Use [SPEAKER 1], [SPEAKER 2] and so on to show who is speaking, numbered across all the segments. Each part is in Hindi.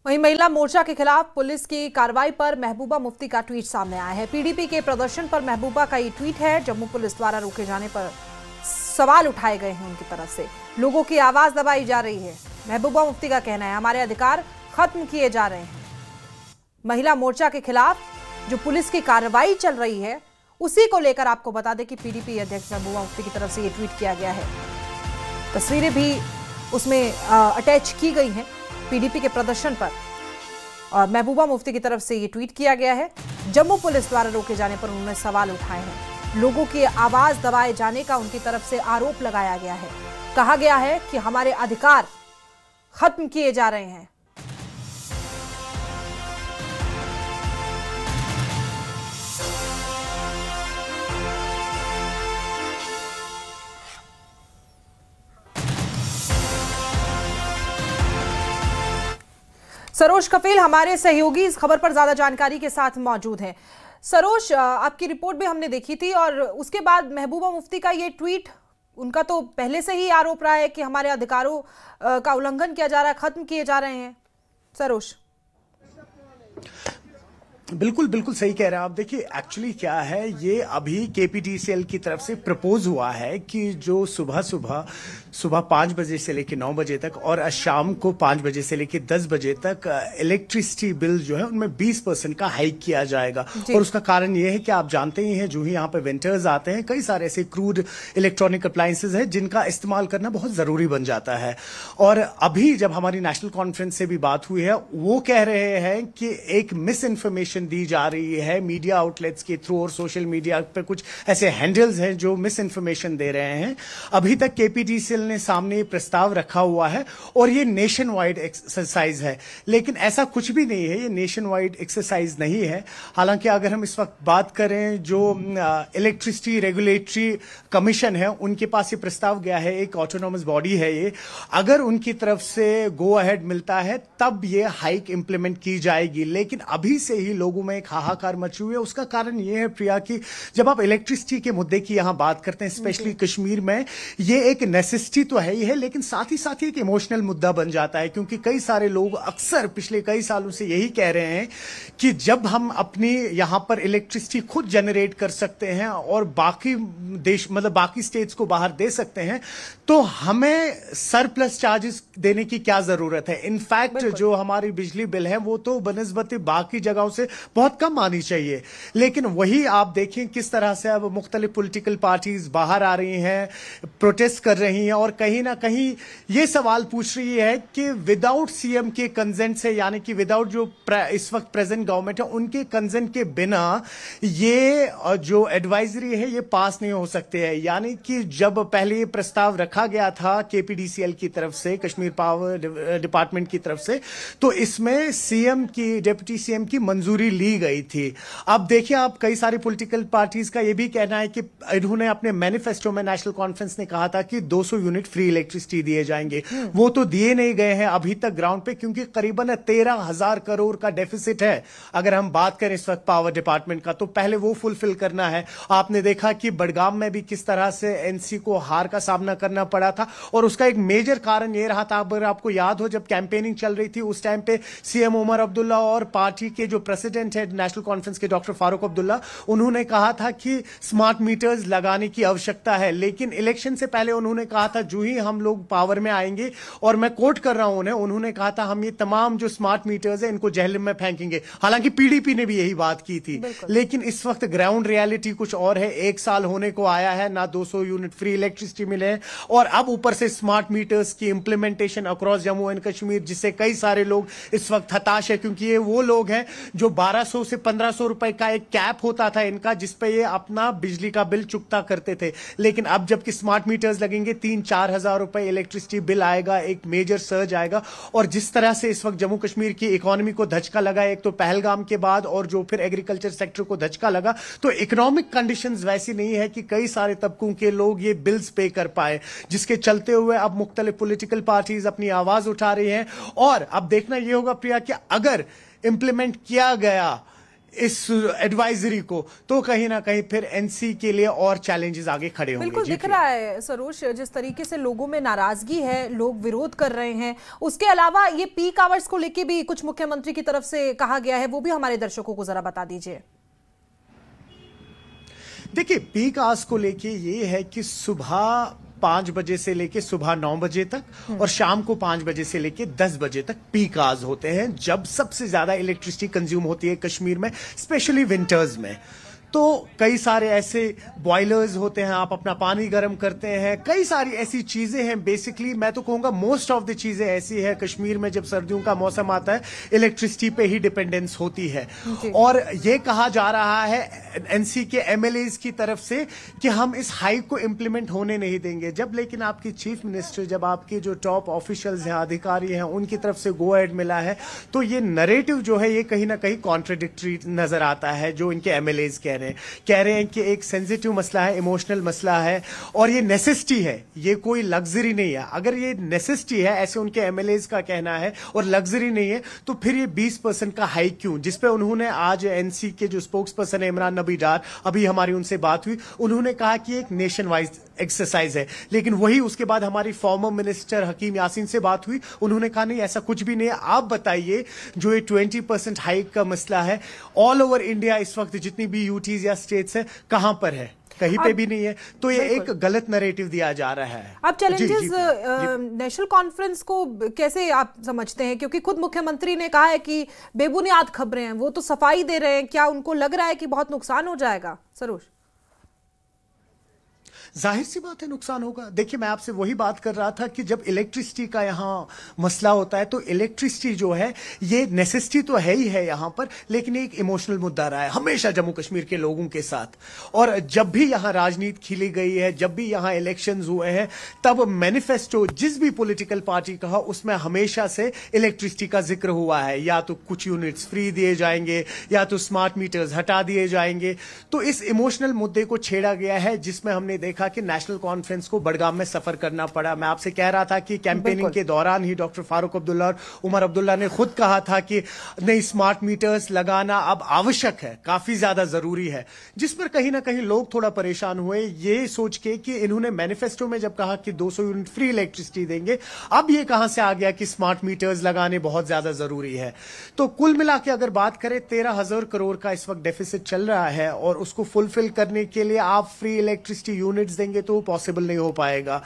[SPEAKER 1] वहीं महिला मोर्चा के खिलाफ पुलिस की कार्रवाई पर महबूबा मुफ्ती का ट्वीट सामने आया है। पीडीपी के प्रदर्शन पर महबूबा का ये ट्वीट है। जम्मू पुलिस द्वारा रोके जाने पर सवाल उठाए गए हैं उनकी तरफ से, लोगों की आवाज दबाई जा रही है। महबूबा मुफ्ती का कहना है हमारे अधिकार खत्म किए जा रहे हैं। महिला मोर्चा के खिलाफ जो पुलिस की कार्रवाई चल रही है उसी को लेकर आपको बता दें कि पीडीपी अध्यक्ष महबूबा मुफ्ती की तरफ से ये ट्वीट किया गया है। तस्वीरें भी उसमें अटैच की गई हैं पीडीपी के प्रदर्शन पर, और महबूबा मुफ्ती की तरफ से ये ट्वीट किया गया है। जम्मू पुलिस द्वारा रोके जाने पर उन्होंने सवाल उठाए हैं। लोगों की आवाज दबाए जाने का उनकी तरफ से आरोप लगाया गया है। कहा गया है कि हमारे अधिकार खत्म किए जा रहे हैं। सरोज कफील हमारे सहयोगी इस खबर पर ज्यादा जानकारी के साथ मौजूद हैं। सरोज, आपकी रिपोर्ट भी हमने देखी थी और उसके बाद महबूबा मुफ्ती का ये ट्वीट, उनका तो पहले से ही आरोप रहा है कि हमारे अधिकारों का उल्लंघन किया जा रहा है, खत्म किए जा रहे हैं। सरोज,
[SPEAKER 2] बिल्कुल बिल्कुल सही कह रहे हैं आप। देखिए एक्चुअली क्या है, ये अभी केपीटीसीएल की तरफ से प्रपोज हुआ है कि जो सुबह 5 बजे से लेकर 9 बजे तक और शाम को 5 बजे से लेकर 10 बजे तक इलेक्ट्रिसिटी बिल जो है उनमें 20% का हाइक किया जाएगा। और उसका कारण ये है कि आप जानते ही हैं, जो ही यहाँ पे विंटर्स आते हैं, कई सारे ऐसे क्रूड इलेक्ट्रॉनिक अप्लायंसेज हैं जिनका इस्तेमाल करना बहुत जरूरी बन जाता है। और अभी जब हमारी नेशनल कॉन्फ्रेंस से भी बात हुई है, वो कह रहे हैं कि एक मिस इन्फॉर्मेशन दी जा रही है मीडिया आउटलेट्स के थ्रू, और सोशल मीडिया पे कुछ ऐसे हैंडल्स हैं जो मिस इन्फॉर्मेशन दे रहे हैं। अभी तक केपीटीसीएल ने सामने प्रस्ताव रखा हुआ है और ये नेशन वाइड एक्सरसाइज है, लेकिन ऐसा कुछ भी नहीं है, ये नेशन वाइड एक्सरसाइज नहीं है। हालांकि अगर हम इस वक्त बात करें, जो इलेक्ट्रिसिटी रेगुलेटरी कमीशन है उनके पास ये प्रस्ताव गया है, एक ऑटोनोमस बॉडी है ये, अगर उनकी तरफ से गो अहेड मिलता है तब ये हाइक इंप्लीमेंट की जाएगी। लेकिन अभी से ही लोगों में एक हाहाकार मची हुई है। उसका कारण यह है प्रिया कि जब आप इलेक्ट्रिसिटी के मुद्दे की यहां बात करते हैं, स्पेशली कश्मीर में, ये एक नेसेसिटी तो है ही है, लेकिन साथ ही एक इमोशनल मुद्दा बन जाता है, क्योंकि कई सारे लोग अक्सर पिछले कई सालों से यही कह रहे हैं कि जब हम अपनी यहां पर इलेक्ट्रिसिटी खुद जनरेट कर सकते हैं और बाकी देश मतलब बाकी स्टेट्स को बाहर दे सकते हैं, तो हमें सरप्लस चार्जेस देने की क्या जरूरत है। इनफैक्ट जो हमारी बिजली बिल है वो तो बनस्बत बाकी जगहों से बहुत कम आनी चाहिए। लेकिन वही आप देखें किस तरह से अब मुख्तलिफ पॉलिटिकल पार्टीज बाहर आ रही हैं, प्रोटेस्ट कर रही हैं और कहीं ना कहीं ये सवाल पूछ रही है कि विदाउट सीएम के कंसेंट से, यानी कि विदाउट जो इस वक्त प्रेजेंट गवर्नमेंट है उनके कंसेंट के बिना ये जो एडवाइजरी है ये पास नहीं हो सकते हैं। यानी कि जब पहले ये प्रस्ताव रखा गया था केपीडीसीएल की तरफ से, कश्मीर पावर डिपार्टमेंट की तरफ से, तो इसमें सीएम की, डिप्टी सीएम की मंजूरी ली गई थी। अब देखिए आप, कई सारी पॉलिटिकल पार्टीज का यह भी कहना है कि इन्होंने अपने मैनिफेस्टो में, नेशनल कॉन्फ्रेंस ने कहा था कि 200 यूनिट फ्री इलेक्ट्रिसिटी दिए जाएंगे, वो तो दिए नहीं गए हैं अभी तक ग्राउंड पे, क्योंकि करीबन 13,000 करोड़ का डेफिसिट है। अगर हम बात करें इस वक्त पावर डिपार्टमेंट का, तो पहले वो फुलफिल करना है। आपने देखा कि बड़गाम में भी किस तरह से एनसी को हार का सामना करना पड़ा था, और उसका एक मेजर कारण यह रहा था, अगर आपको याद हो, जब कैंपेनिंग चल रही थी उस टाइम पे सीएम उमर अब्दुल्ला और पार्टी के जो प्रेसिडेंट है नेशनल कॉन्फ्रेंस के डॉक्टर फारूक अब्दुल्ला, उन्होंने कहा था कि स्मार्ट मीटर्स लगाने की आवश्यकता है। लेकिन इलेक्शन से पहले उन्होंने कहा था जो ही हम लोग पावर में आएंगे, और मैं कोट कर रहा हूं उन्होंने कहा था हम ये तमाम जो स्मार्ट मीटर्स हैं इनको जहलम में फेंकेंगे। हालांकि पीडीपी ने भी यही बात की थी, लेकिन इस वक्त ग्राउंड रियलिटी कुछ और है। 1 साल होने को आया है, ना 200 यूनिट फ्री इलेक्ट्रिसिटी मिले हैं, और अब ऊपर से स्मार्ट मीटर्स की implementation across Jammu and Kashmir, जिससे कई सारे लोग इस वक्त हताश है, क्योंकि ये वो लोग हैं जो 1200 से 1500 रुपए का एक कैप होता था इनका, जिसपे ये अपना बिजली का बिल चुकता करते थे। लेकिन अब जबकि स्मार्ट मीटर्स लगेंगे, 3-4 हजार रुपए इलेक्ट्रिसिटी बिल आएगा, एक मेजर सर्ज आएगा। और जिस तरह से इस वक्त जम्मू कश्मीर की इकोनॉमी को धचका लगा, एक तो पहलगाम के बाद और जो फिर एग्रीकल्चर सेक्टर को धचका लगा, तो इकोनॉमिक कंडीशंस वैसी नहीं है कि कई सारे तबकों के लोग ये बिल्स पे कर पाए, जिसके चलते हुए अब मुख्तलिफ पॉलिटिकल पार्टीज अपनी आवाज उठा रही हैं। और अब देखना यह होगा प्रिया कि अगर इंप्लीमेंट किया गया इस एडवाइजरी को, तो कहीं ना कहीं फिर एनसी के लिए और चैलेंजेस आगे खड़े होंगे।
[SPEAKER 1] बिल्कुल दिख रहा है सरोज, जिस तरीके से लोगों में नाराजगी है, लोग विरोध कर रहे हैं। उसके अलावा ये पीक आवर्स को लेके भी कुछ मुख्यमंत्री की तरफ से कहा गया है, वो भी हमारे दर्शकों को जरा बता दीजिए।
[SPEAKER 2] देखिए, पीक आवर्स को लेके ये है कि सुबह 5 बजे से लेके सुबह 9 बजे तक और शाम को 5 बजे से लेके 10 बजे तक पीक आवर्स होते हैं, जब सबसे ज्यादा इलेक्ट्रिसिटी कंज्यूम होती है कश्मीर में, स्पेशली विंटर्स में। तो कई सारे ऐसे बॉयलर्स होते हैं, आप अपना पानी गर्म करते हैं, कई सारी ऐसी चीजें हैं। बेसिकली मैं तो कहूंगा मोस्ट ऑफ द चीजें ऐसी है कश्मीर में, जब सर्दियों का मौसम आता है इलेक्ट्रिसिटी पे ही डिपेंडेंस होती है। और ये कहा जा रहा है एनसी के एमएलएज की तरफ से कि हम इस हाइक को इंप्लीमेंट होने नहीं देंगे। जब लेकिन आपकी चीफ मिनिस्टर, जब आपके जो टॉप ऑफिशियल्स हैं, अधिकारी हैं, उनकी तरफ से गो एड मिला है, तो ये नरेटिव जो है ये कहीं ना कहीं कॉन्ट्रडिक्टरी नजर आता है। जो इनके एमएलएज कह रहे हैं कि एक सेंसिटिव मसला है, इमोशनल मसला है और ये नेसेसिटी है, ये कोई लग्जरी नहीं है। अगर ये नेसेसिटी है, ऐसे उनके एमएलएज का कहना है, और लग्जरी नहीं है, तो फिर ये 20% का हाइक क्यों, जिसपे उन्होंने आज एनसी के जो स्पोक्स पर्सन है इमरान नबी डार, अभी हमारी उनसे बात हुई, उन्होंने कहा कि एक नेशन वाइज एक्सरसाइज है। लेकिन वही उसके बाद हमारी फॉर्मर मिनिस्टर हकीम यासीन से बात हुई, उन्होंने कहा नहीं ऐसा कुछ भी नहीं है। आप बताइए, जो ये 20% हाइक का मसला है ऑल ओवर इंडिया इस वक्त जितनी भी यूटीज या स्टेट्स है, कहां पर है? कहीं पे भी नहीं है। तो ये एक गलत नैरेटिव दिया जा रहा है।
[SPEAKER 1] अब चैलेंजेस नेशनल कॉन्फ्रेंस को कैसे आप समझते हैं? क्योंकि खुद मुख्यमंत्री ने कहा है कि बेबुनियाद खबरें हैं, वो तो सफाई दे रहे हैं, क्या उनको लग रहा है कि बहुत नुकसान हो जाएगा? सरोज,
[SPEAKER 2] जाहिर सी बात है नुकसान होगा। देखिए, मैं आपसे वही बात कर रहा था कि जब इलेक्ट्रिसिटी का यहां मसला होता है, तो इलेक्ट्रिसिटी जो है ये नेसेसिटी तो है ही है यहां पर, लेकिन एक इमोशनल मुद्दा रहा है हमेशा जम्मू कश्मीर के लोगों के साथ। और जब भी यहां राजनीति खिली गई है, जब भी यहां इलेक्शंस हुए हैं, तब मैनिफेस्टो जिस भी पॉलिटिकल पार्टी का हो, उसमें हमेशा से इलेक्ट्रिसिटी का जिक्र हुआ है। या तो कुछ यूनिट्स फ्री दिए जाएंगे, या तो स्मार्ट मीटर्स हटा दिए जाएंगे। तो इस इमोशनल मुद्दे को छेड़ा गया है, जिसमें हमने देखा कि नेशनल कॉन्फ्रेंस को बड़गाम में सफर करना पड़ा। मैं आपसे कह रहा था कि कैंपेनिंग के दौरान ही डॉक्टर फारूक अब्दुल्ला और उमर अब्दुल्ला ने खुद कहा था कि नहीं, स्मार्ट मीटर्स लगाना अब आवश्यक है, काफी ज्यादा जरूरी है। जिस पर कहीं ना कहीं लोग थोड़ा परेशान हुए, ये सोच के कि इन्होंने मैनिफेस्टो में जब कहा कि 200 यूनिट फ्री इलेक्ट्रिसिटी देंगे, अब ये कहां से आ गया कि स्मार्ट मीटर्स लगाने बहुत ज्यादा जरूरी है। तो कुल मिला के अगर बात करें, 13,000 करोड़ का इस वक्त डेफिसिट चल रहा है, और उसको फुलफिल करने के लिए आप फ्री इलेक्ट्रिसिटी यूनिट्स देंगे तो पॉसिबल नहीं हो पाएगा।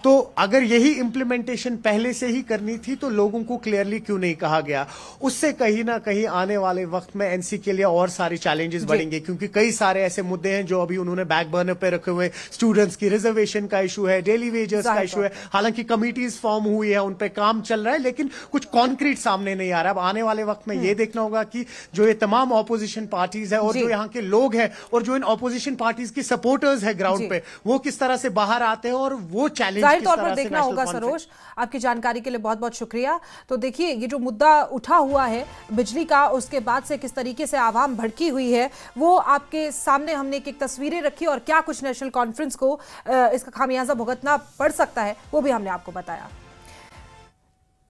[SPEAKER 2] तो अगर यही इंप्लीमेंटेशन पहले से ही करनी थी, तो लोगों को क्लियरली क्यों नहीं कहा गया? उससे कहीं ना कहीं आने वाले वक्त में एनसी के लिए और सारे चैलेंजेस बढ़ेंगे, क्योंकि कई सारे ऐसे मुद्दे हैं जो अभी उन्होंने बैक बर्नर पे रखे हुए। स्टूडेंट्स की रिजर्वेशन का इशू है, डेली वेजेस का इशू है। हालांकि कमिटीज फॉर्म हुई है, उन पे काम चल रहा है, लेकिन कुछ कॉन्क्रीट सामने नहीं आ रहा। अब आने वाले वक्त में यह देखना होगा कि जो ये तमाम ऑपोजिशन पार्टीज है, और जो यहाँ के लोग हैं, और जो इन ऑपोजिशन पार्टीज की सपोर्टर्स है ग्राउंड पे, वो किस तरह से बाहर आते हैं और वो चैलेंज
[SPEAKER 1] जाहिर तौर पर देखना होगा। सरोज, आपकी जानकारी के लिए बहुत बहुत शुक्रिया। तो देखिए, ये जो मुद्दा उठा हुआ है बिजली का, उसके बाद से किस तरीके से आवाम भड़की हुई है, वो आपके सामने हमने एक तस्वीरें रखी, और क्या कुछ नेशनल कॉन्फ्रेंस को इसका खामियाजा भुगतना पड़ सकता है, वो भी हमने आपको बताया।